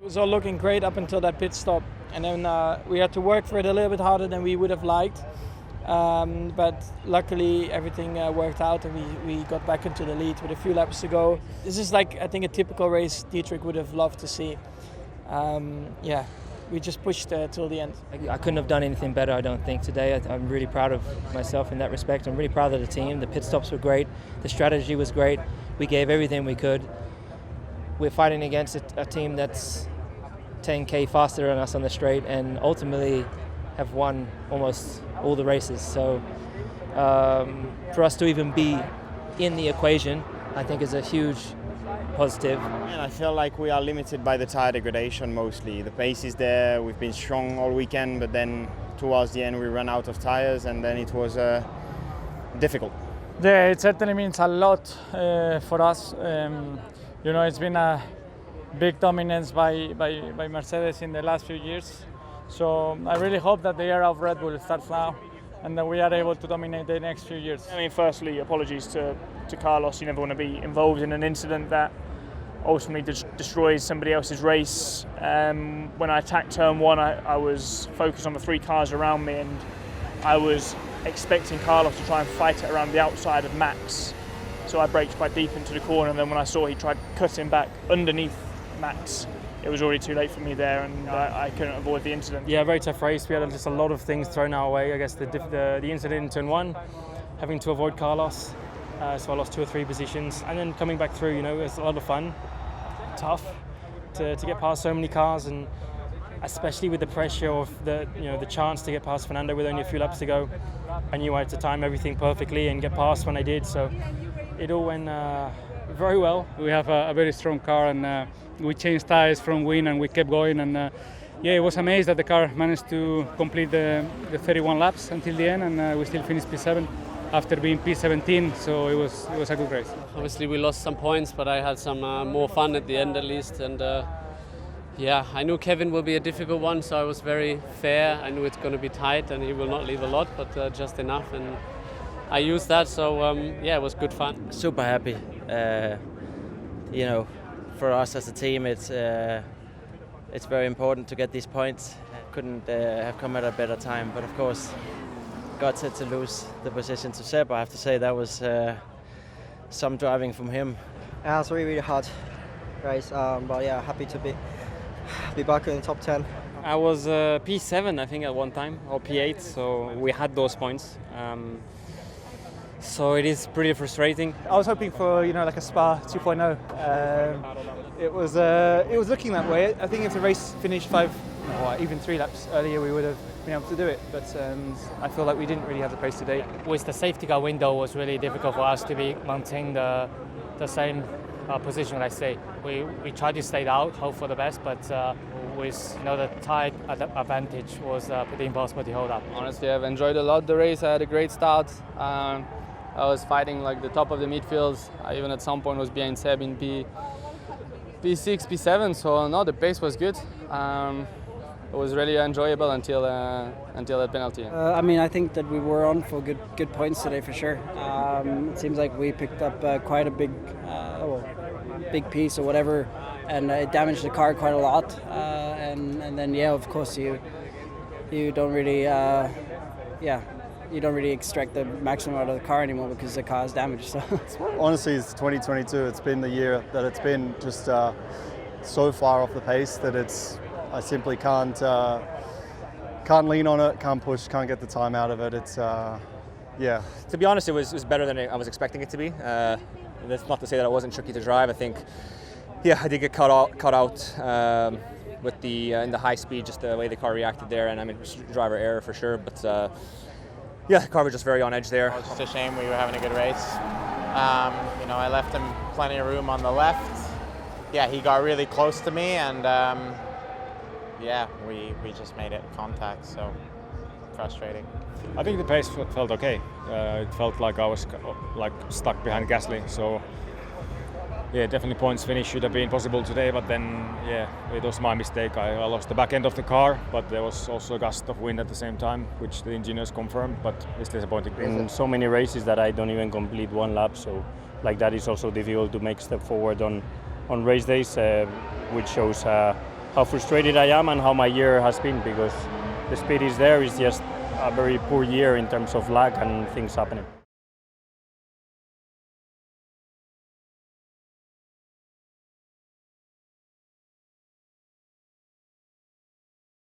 was all looking great up until that pit stop, and then we had to work for it a little bit harder than we would have liked. But luckily everything worked out, and we got back into the lead with a few laps to go. This is like, I think, a typical race Dietrich would have loved to see. We just pushed till the end. I couldn't have done anything better, I don't think, today. I'm really proud of myself in that respect. I'm really proud of the team. The pit stops were great. The strategy was great. We gave everything we could. We're fighting against a team that's 10k faster than us on the straight, and ultimately have won almost all the races. So for us to even be in the equation, I think is a huge positive. And I feel like we are limited by the tire degradation mostly. The pace is there, we've been strong all weekend, but then towards the end we ran out of tires, and then it was difficult. Yeah, it certainly means a lot for us. It's been a big dominance by Mercedes in the last few years. So I really hope that the era of Red Bull starts now, and that we are able to dominate the next few years. I mean, firstly, apologies to Carlos. You never want to be involved in an incident that ultimately destroys somebody else's race. When I attacked turn one, I was focused on the three cars around me, and I was expecting Carlos to try and fight it around the outside of Max. So I braked quite deep into the corner, and then when I saw he tried cutting back underneath Max, it was already too late for me there, and I couldn't avoid the incident. Yeah, very tough race. We had just a lot of things thrown our way. I guess the incident in turn one, having to avoid Carlos, so I lost 2 or 3 positions, and then coming back through, it was a lot of fun. Tough to get past so many cars, and especially with the pressure of the chance to get past Fernando with only a few laps to go. I knew I had to time everything perfectly and get past when I did, so it all went very well. We have a very strong car, and we changed tires from win, and we kept going, and it was amazing that the car managed to complete the 31 laps until the end, and we still finished P7 after being P17, so it was a good race. Obviously we lost some points, but I had some more fun at the end at least, and I knew Kevin will be a difficult one, so I was very fair. I knew it's going to be tight and he will not leave a lot, but just enough, and I used that, so it was good fun. Super happy. For us as a team, it's very important to get these points. Couldn't have come at a better time, but of course, got to lose the position to Seb. I have to say that was some driving from him. Yeah, it was really hard race, but yeah, happy to be back in the top 10. I was P7, I think, at one time, or P8, so we had those points. So it is pretty frustrating. I was hoping for like a Spa 2.0. It was looking that way. I think if the race finished 5 or even 3 laps earlier, we would have been able to do it. But I feel like we didn't really have the pace today. With the safety car window, it was really difficult for us to maintain the same position. I say we tried to stay out, hope for the best, but with the tire advantage was pretty impossible to hold up. Honestly, I've enjoyed a lot the race. I had a great start. I was fighting like the top of the midfields. I even at some point was behind Seb in P6, P7. So no, the pace was good. It was really enjoyable until that penalty. I think that we were on for good points today for sure. It seems like we picked up quite a big piece or whatever, and it damaged the car quite a lot. And then of course you don't really you don't really extract the maximum out of the car anymore because the car is damaged. So honestly, it's 2022. It's been the year that it's been just so far off the pace that I simply can't lean on it, can't push, can't get the time out of it. It's To be honest, it was better than I was expecting it to be. That's not to say that it wasn't tricky to drive. I think, I did get caught out with in the high speed, just the way the car reacted there, and it was driver error for sure. But the car was just very on edge there. It's just a shame. We were having a good race. I left him plenty of room on the left. Yeah, he got really close to me, and we just made it contact. So frustrating. I think the pace felt okay. It felt like I was stuck behind Gasly. So definitely points finish should have been possible today, but then it was my mistake. I lost the back end of the car, but there was also a gust of wind at the same time, which the engineers confirmed, but it's disappointing. In so many races that I don't even complete one lap, so like that is also difficult to make step forward on race days, which shows how frustrated I am and how my year has been, because the speed is there. It's just a very poor year in terms of lag and things happening.